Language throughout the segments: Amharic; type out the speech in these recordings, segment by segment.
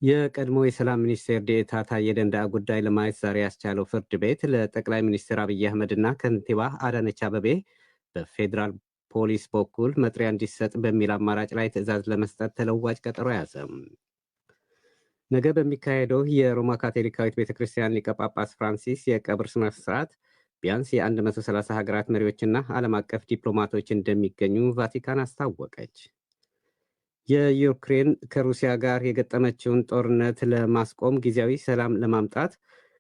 የቀድሞ የሰላም ሚኒስቴር ዴኤታ ታዬ ደንደዓ ጉዳይ ለማየት ዛሬ ያስቻለው ፍርድ ቤት ለጠቅላይ ሚኒስትር አብይ አህመድና ከንቲባ አዳነች አቤቤ በፌዴራል ፖሊስ በኩል መጥሪያ እንዲሰጥ በሚል አማራጭ ላይ ትዕዛዝ ለመስጠት ተለዋጭ ቀጠሮ ያዘ። ነገ በሚካሄደው የሮማ ካቶሊካዊት ቤተ ክርስቲያን ሊቀ ጳጳስ ፍራንሲስ የቀብር ስነ ስርዓት ቢያንስ የ130 ሀገራት መሪዎችና ዓለም አቀፍ ዲፕሎማቶች እንደሚገኙ ቫቲካን አስታወቀች። የዩክሬን ከሩሲያ ጋር የገጠመችውን ጦርነት ለማስቆም ጊዜያዊ ሰላም ለማምጣት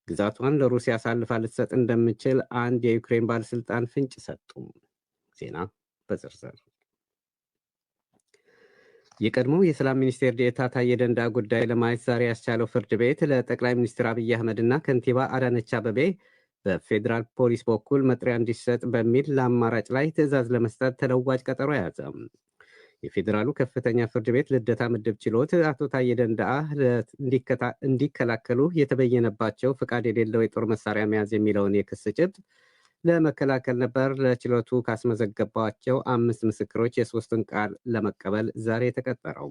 ግዛቷን ለሩሲያ አሳልፋ ልትሰጥ እንደምችል አንድ የዩክሬን ባለሥልጣን ፍንጭ ሰጡ። ዜና በዝርዝር። የቀድሞው የሰላም ሚኒስቴር ዴኤታ ታዬ ደንደዓ ጉዳይ ለማየት ዛሬ ያስቻለው ፍርድ ቤት ለጠቅላይ ሚኒስትር አብይ አህመድና ከንቲባ አዳነች አቤቤ በፌዴራል ፖሊስ በኩል መጥሪያ እንዲሰጥ በሚል ለአማራጭ ላይ ትዕዛዝ ለመስጠት ተለዋጭ ቀጠሮ ያዘ። የፌዴራሉ ከፍተኛ ፍርድ ቤት ልደታ ምድብ ችሎት አቶ ታዬ ደንደዓ እንዲከላከሉ የተበየነባቸው ፍቃድ የሌለው የጦር መሳሪያ መያዝ የሚለውን የክስ ጭብጥ ለመከላከል ነበር ለችሎቱ ካስመዘገባቸው 5 ምስክሮች የ3ን ቃል ለመቀበል ዛሬ የተቀጠረው።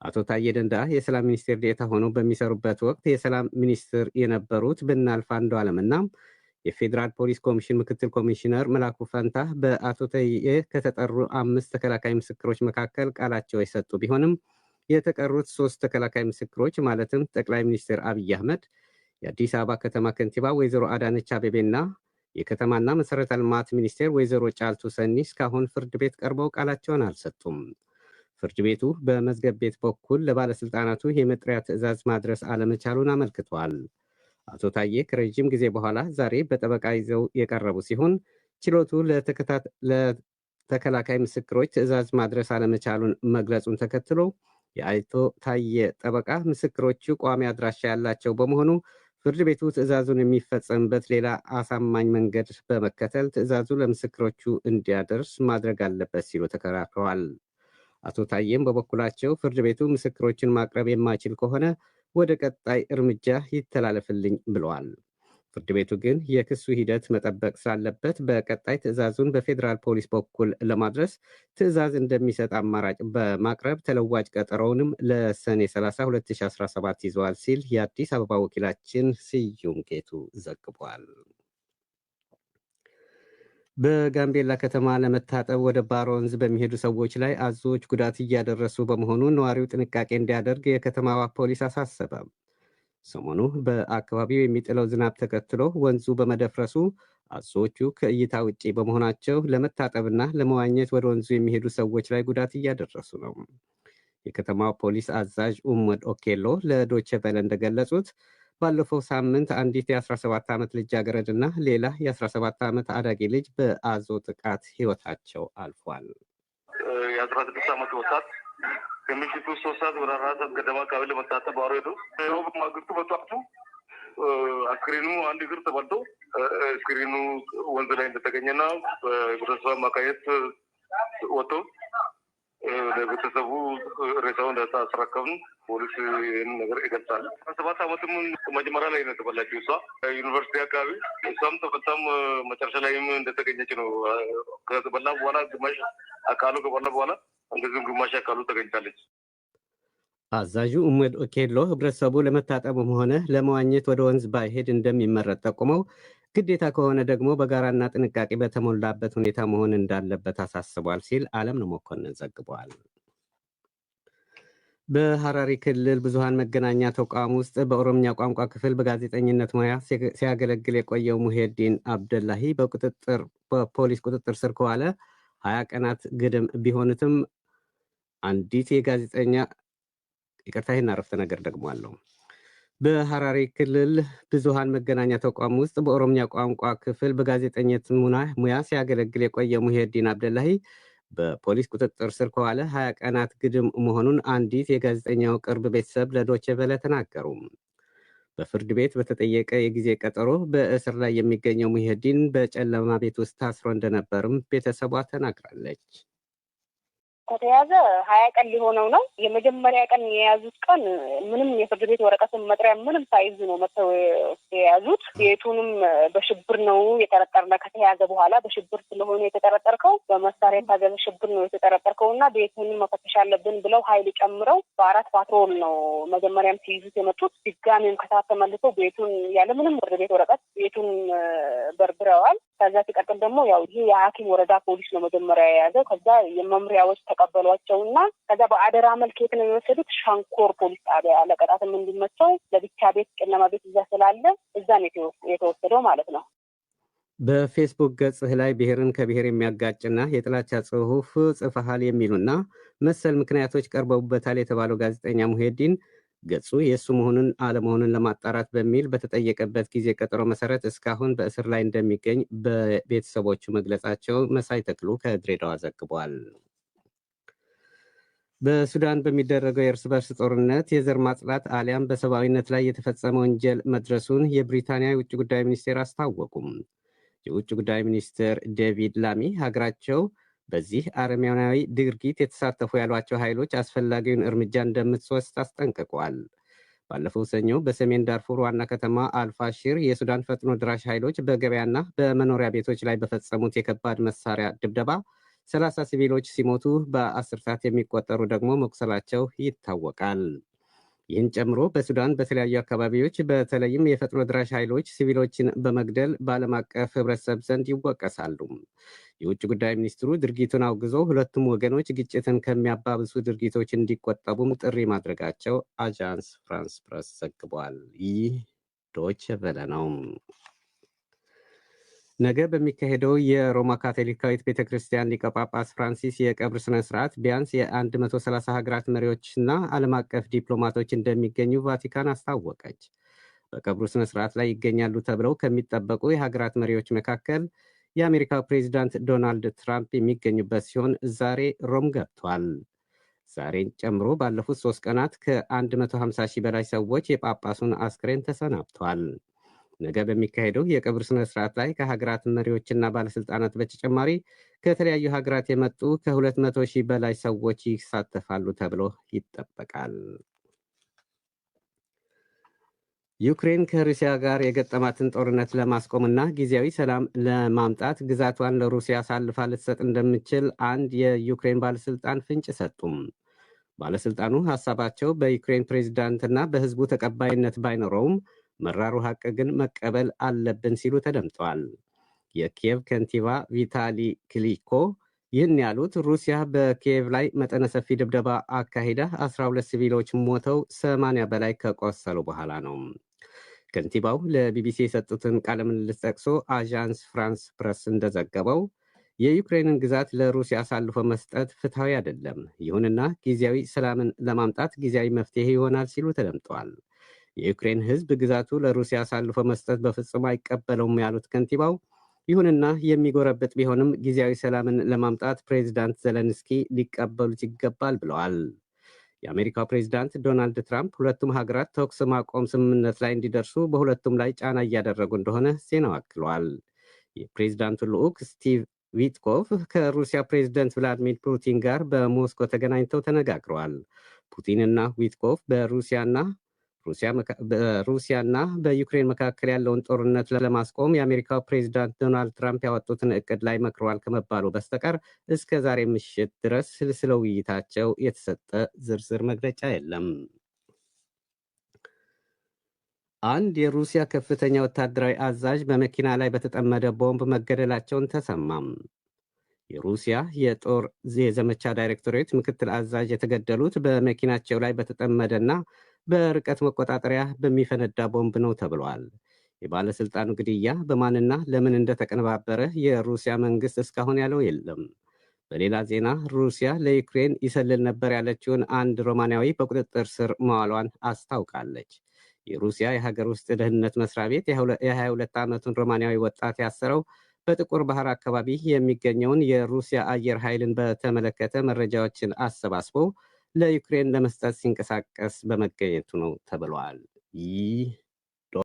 አቶ ታዬ ደንደዓ የሰላም ሚኒስቴር ዴኤታ ሆነው በሚሰሩበት ወቅት የሰላም ሚኒስትር የነበሩት ብናልፍ አንዱዓለምና የፌዴራል ፖሊስ ኮሚሽን ምክትል ኮሚሽነር መላኩ ፈንታ በአቶ ታዬ ከተጠሩ 5 ተከላካይ ምስክሮች መካከል ቃላቸው የሰጡ ቢሆንም የተቀሩት 3 ተከላካይ ምስክሮች ማለትም ጠቅላይ ሚኒስትር አብይ አህመድ፣ የአዲስ አበባ ከተማ ከንቲባ ወይዘሮ አዳነች አቤቤና የከተማና መሰረተ ልማት ሚኒስቴር ወይዘሮ ጫልቱ ሰኒ እስካሁን ፍርድ ቤት ቀርበው ቃላቸውን አልሰጡም። ፍርድ ቤቱ በመዝገብ ቤት በኩል ለባለስልጣናቱ የመጥሪያ ትዕዛዝ ማድረስ አለመቻሉን አመልክቷል። አቶ ታዬ ከረዥም ጊዜ በኋላ ዛሬ በጠበቃ ይዘው የቀረቡ ሲሆን ችሎቱ ለተከላካይ ምስክሮች ትዕዛዝ ማድረስ አለመቻሉን መግለጹን ተከትሎ የአቶ ታዬ ጠበቃ ምስክሮቹ ቋሚ አድራሻ ያላቸው በመሆኑ ፍርድ ቤቱ ትዕዛዙን የሚፈጸምበት ሌላ አሳማኝ መንገድ በመከተል ትዕዛዙ ለምስክሮቹ እንዲያደርስ ማድረግ አለበት ሲሉ ተከራክረዋል። አቶ ታዬም በበኩላቸው ፍርድ ቤቱ ምስክሮችን ማቅረብ የማይችል ከሆነ ወደ ቀጣይ እርምጃ ይተላለፍልኝ ብለዋል። ፍርድ ቤቱ ግን የክሱ ሂደት መጠበቅ ስላለበት በቀጣይ ትዕዛዙን በፌዴራል ፖሊስ በኩል ለማድረስ ትዕዛዝ እንደሚሰጥ አማራጭ በማቅረብ ተለዋጭ ቀጠሮውንም ለሰኔ 30 2017 ይዘዋል ሲል የአዲስ አበባ ወኪላችን ስዩም ጌቱ ዘግቧል። በጋምቤላ ከተማ ለመታጠብ ወደ ባሮ ወንዝ በሚሄዱ ሰዎች ላይ አዞዎች ጉዳት እያደረሱ በመሆኑ ነዋሪው ጥንቃቄ እንዲያደርግ የከተማዋ ፖሊስ አሳሰበ። ሰሞኑ በአካባቢው የሚጥለው ዝናብ ተከትሎ ወንዙ በመደፍረሱ አዞዎቹ ከእይታ ውጪ በመሆናቸው ለመታጠብና ለመዋኘት ወደ ወንዙ የሚሄዱ ሰዎች ላይ ጉዳት እያደረሱ ነው። የከተማው ፖሊስ አዛዥ ኡመድ ኦኬሎ ለዶቼ ቬለ እንደገለጹት ባለፈው ሳምንት አንዲት የ17 ዓመት ልጃገረድና ሌላ የ17 ዓመት አዳጊ ልጅ በአዞ ጥቃት ህይወታቸው አልፏል። የ16 ዓመት ወጣት ከምሽቱ 3 ሰዓት ወደ 4 ሰዓት ገደማ አካባቢ ለመታጠብ ባሮ ሄዱ። በማግስቱ በጠዋቱ አስክሬኑ አንድ እግር ተበልቶ አስክሬኑ ወንዝ ላይ እንደተገኘና በህብረተሰቡ አማካኝነት ወጥቶ ለቤተሰቡ ሬሳውን እንዳስረከብን ፖሊስ ይህን ነገር ይገልጻል። 17 ዓመትም መጀመሪያ ላይ ነው የተበላችው እሷ ዩኒቨርሲቲ አካባቢ። እሷም ተፈታም መጨረሻ ላይም እንደተገኘች ነው። ከተበላ በኋላ ግማሽ አካሉ ከበላ በኋላ እንደዚሁም ግማሽ አካሉ ተገኝታለች። አዛዡ ኡመድ ኦኬሎ ህብረተሰቡ ለመታጠብም ሆነ ለመዋኘት ወደ ወንዝ ባይሄድ እንደሚመረጥ ጠቁመው ግዴታ ከሆነ ደግሞ በጋራና ጥንቃቄ በተሞላበት ሁኔታ መሆን እንዳለበት አሳስቧል ሲል አለም ነው መኮንን ዘግቧል። በሐራሪ ክልል ብዙሃን መገናኛ ተቋም ውስጥ በኦሮምኛ ቋንቋ ክፍል በጋዜጠኝነት ሙያ ሲያገለግል የቆየው ሙሄዲን አብደላሂ በፖሊስ ቁጥጥር ስር ከዋለ 20 ቀናት ግድም ቢሆኑትም አንዲት የጋዜጠኛ ይህን አረፍተ ነገር ደግሞ አለው። በሐራሪ ክልል ብዙሃን መገናኛ ተቋም ውስጥ በኦሮምኛ ቋንቋ ክፍል በጋዜጠኝነት ሙያ ሲያገለግል የቆየ ሙሄዲን አብደላሂ በፖሊስ ቁጥጥር ስር ከዋለ 20 ቀናት ግድም መሆኑን አንዲት የጋዜጠኛው ቅርብ ቤተሰብ ለዶቼ ቬለ ተናገሩ። በፍርድ ቤት በተጠየቀ የጊዜ ቀጠሮ በእስር ላይ የሚገኘው ሙሄዲን በጨለማ ቤት ውስጥ ታስሮ እንደነበርም ቤተሰቧ ተናግራለች። ከተያዘ 20 ቀን ሊሆነው ነው። የመጀመሪያ ቀን የያዙት ቀን ምንም የፍርድ ቤት ወረቀትን መጥሪያ ምንም ሳይዙ ነው መጥተው የያዙት። ቤቱንም በሽብር ነው የጠረጠርነው። ከተያዘ በኋላ በሽብር ስለሆነ የተጠረጠርከው በመሳሪያ የታገዘ ሽብር ነው የተጠረጠርከው እና ቤቱንም መፈተሽ አለብን ብለው ኃይል ጨምረው በ4 ፓትሮል ነው መጀመሪያም ሲይዙት የመጡት። ድጋሚም ከሰዓት ተመልሰው ቤቱን ያለምንም ፍርድ ቤት ወረቀት ቤቱን በርብረዋል። ከዛ ሲቀጥል ደግሞ ያው ይሄ የሐኪም ወረዳ ፖሊስ ነው መጀመሪያ የያዘው። ከዛ የመምሪያዎች ተቀበሏቸውና ከዛ በአደራ መልክ የት ነው የወሰዱት? ሸንኮር ፖሊስ ጣቢያ ለቀጣትም እንዲመቸው ለብቻ ቤት ጨለማ ቤት እዛ ስላለ እዛ ነው የተወሰደው ማለት ነው። በፌስቡክ ገጽህ ላይ ብሔርን ከብሔር የሚያጋጭና የጥላቻ ጽሑፍ ጽፈሃል የሚሉና መሰል ምክንያቶች ቀርበውበታል የተባለው ጋዜጠኛ ሙሄዲን ገጹ የእሱ መሆኑን አለመሆኑን ለማጣራት በሚል በተጠየቀበት ጊዜ ቀጠሮ መሰረት እስካሁን በእስር ላይ እንደሚገኝ በቤተሰቦቹ መግለጻቸው መሳይ ተክሉ ከድሬዳዋ ዘግቧል። በሱዳን በሚደረገው የእርስ በርስ ጦርነት የዘር ማጽዳት አሊያም በሰብአዊነት ላይ የተፈጸመ ወንጀል መድረሱን የብሪታንያ የውጭ ጉዳይ ሚኒስቴር አስታወቁም። የውጭ ጉዳይ ሚኒስትር ዴቪድ ላሚ ሀገራቸው በዚህ አረመኔያዊ ድርጊት የተሳተፉ ያሏቸው ኃይሎች አስፈላጊውን እርምጃ እንደምትወስድ አስጠንቅቋል። ባለፈው ሰኞ በሰሜን ዳርፉር ዋና ከተማ አልፋሺር የሱዳን ፈጥኖ ድራሽ ኃይሎች በገበያና በመኖሪያ ቤቶች ላይ በፈጸሙት የከባድ መሳሪያ ድብደባ 30 ሲቪሎች ሲሞቱ በ10 የሚቆጠሩ ደግሞ መቁሰላቸው ይታወቃል። ይህን ጨምሮ በሱዳን በተለያዩ አካባቢዎች በተለይም የፈጥኖ ድራሽ ኃይሎች ሲቪሎችን በመግደል በዓለም አቀፍ ህብረተሰብ ዘንድ ይወቀሳሉ። የውጭ ጉዳይ ሚኒስትሩ ድርጊቱን አውግዞ ሁለቱም ወገኖች ግጭትን ከሚያባብሱ ድርጊቶች እንዲቆጠቡም ጥሪ ማድረጋቸው አጃንስ ፍራንስ ፕረስ ዘግቧል። ይህ ዶይቼ ቬለ ነው። ነገ በሚካሄደው የሮማ ካቶሊካዊት ቤተክርስቲያን ሊቀ ጳጳስ ፍራንሲስ የቀብር ስነ ስርዓት ቢያንስ የ130 ሀገራት መሪዎችና ዓለም አቀፍ ዲፕሎማቶች እንደሚገኙ ቫቲካን አስታወቀች። በቀብሩ ስነ ስርዓት ላይ ይገኛሉ ተብለው ከሚጠበቁ የሀገራት መሪዎች መካከል የአሜሪካው ፕሬዚዳንት ዶናልድ ትራምፕ የሚገኙበት ሲሆን ዛሬ ሮም ገብቷል። ዛሬን ጨምሮ ባለፉት 3 ቀናት ከ150 ሺህ በላይ ሰዎች የጳጳሱን አስክሬን ተሰናብቷል። ነገ በሚካሄደው የቀብር ስነ ስርዓት ላይ ከሀገራት መሪዎችና ባለስልጣናት በተጨማሪ ከተለያዩ ሀገራት የመጡ ከ200 ሺህ በላይ ሰዎች ይሳተፋሉ ተብሎ ይጠበቃል። ዩክሬን ከሩሲያ ጋር የገጠማትን ጦርነት ለማስቆምና ጊዜያዊ ሰላም ለማምጣት ግዛቷን ለሩሲያ አሳልፋ ልትሰጥ እንደምትችል አንድ የዩክሬን ባለስልጣን ፍንጭ ሰጡም። ባለስልጣኑ ሀሳባቸው በዩክሬን ፕሬዝዳንትና በህዝቡ ተቀባይነት ባይኖረውም መራሩ ሀቅ ግን መቀበል አለብን ሲሉ ተደምጠዋል። የኪየቭ ከንቲባ ቪታሊ ክሊኮ ይህን ያሉት ሩሲያ በኪየቭ ላይ መጠነ ሰፊ ድብደባ አካሂዳ 12 ሲቪሎች ሞተው 80 በላይ ከቆሰሉ በኋላ ነው። ከንቲባው ለቢቢሲ የሰጡትን ቃለ ምልልስ ጠቅሶ አዣንስ ፍራንስ ፕረስ እንደዘገበው የዩክሬንን ግዛት ለሩሲያ አሳልፎ መስጠት ፍትሐዊ አይደለም፣ ይሁንና ጊዜያዊ ሰላምን ለማምጣት ጊዜያዊ መፍትሄ ይሆናል ሲሉ ተደምጠዋል። የዩክሬን ህዝብ ግዛቱ ለሩሲያ አሳልፎ መስጠት በፍጹም አይቀበለውም ያሉት ከንቲባው ይሁንና የሚጎረብጥ ቢሆንም ጊዜያዊ ሰላምን ለማምጣት ፕሬዚዳንት ዘለንስኪ ሊቀበሉት ይገባል ብለዋል። የአሜሪካው ፕሬዚዳንት ዶናልድ ትራምፕ ሁለቱም ሀገራት ተኩስ ማቆም ስምምነት ላይ እንዲደርሱ በሁለቱም ላይ ጫና እያደረጉ እንደሆነ ዜናው አክሏል። የፕሬዚዳንቱ ልዑክ ስቲቭ ዊትኮቭ ከሩሲያ ፕሬዚደንት ቭላዲሚር ፑቲን ጋር በሞስኮ ተገናኝተው ተነጋግረዋል። ፑቲንና ዊትኮቭ በሩሲያና በዩክሬን መካከል ያለውን ጦርነት ለማስቆም የአሜሪካው ፕሬዚዳንት ዶናልድ ትራምፕ ያወጡትን እቅድ ላይ መክረዋል ከመባሉ በስተቀር እስከ ዛሬ ምሽት ድረስ ስለ ውይይታቸው የተሰጠ ዝርዝር መግለጫ የለም። አንድ የሩሲያ ከፍተኛ ወታደራዊ አዛዥ በመኪና ላይ በተጠመደ ቦምብ መገደላቸውን ተሰማም። የሩሲያ የጦር የዘመቻ ዳይሬክቶሬት ምክትል አዛዥ የተገደሉት በመኪናቸው ላይ በተጠመደና በርቀት መቆጣጠሪያ በሚፈነዳ ቦምብ ነው ተብሏል። የባለስልጣኑ ግድያ በማንና ለምን እንደተቀነባበረ የሩሲያ መንግስት እስካሁን ያለው የለም። በሌላ ዜና ሩሲያ ለዩክሬን ይሰልል ነበር ያለችውን አንድ ሮማንያዊ በቁጥጥር ስር መዋሏን አስታውቃለች። የሩሲያ የሀገር ውስጥ ደህንነት መስሪያ ቤት የ22 ዓመቱን ሮማንያዊ ወጣት ያሰረው በጥቁር ባህር አካባቢ የሚገኘውን የሩሲያ አየር ኃይልን በተመለከተ መረጃዎችን አሰባስቦ ለዩክሬን ለመስጠት ሲንቀሳቀስ በመገኘቱ ነው ተብሏል። ይህ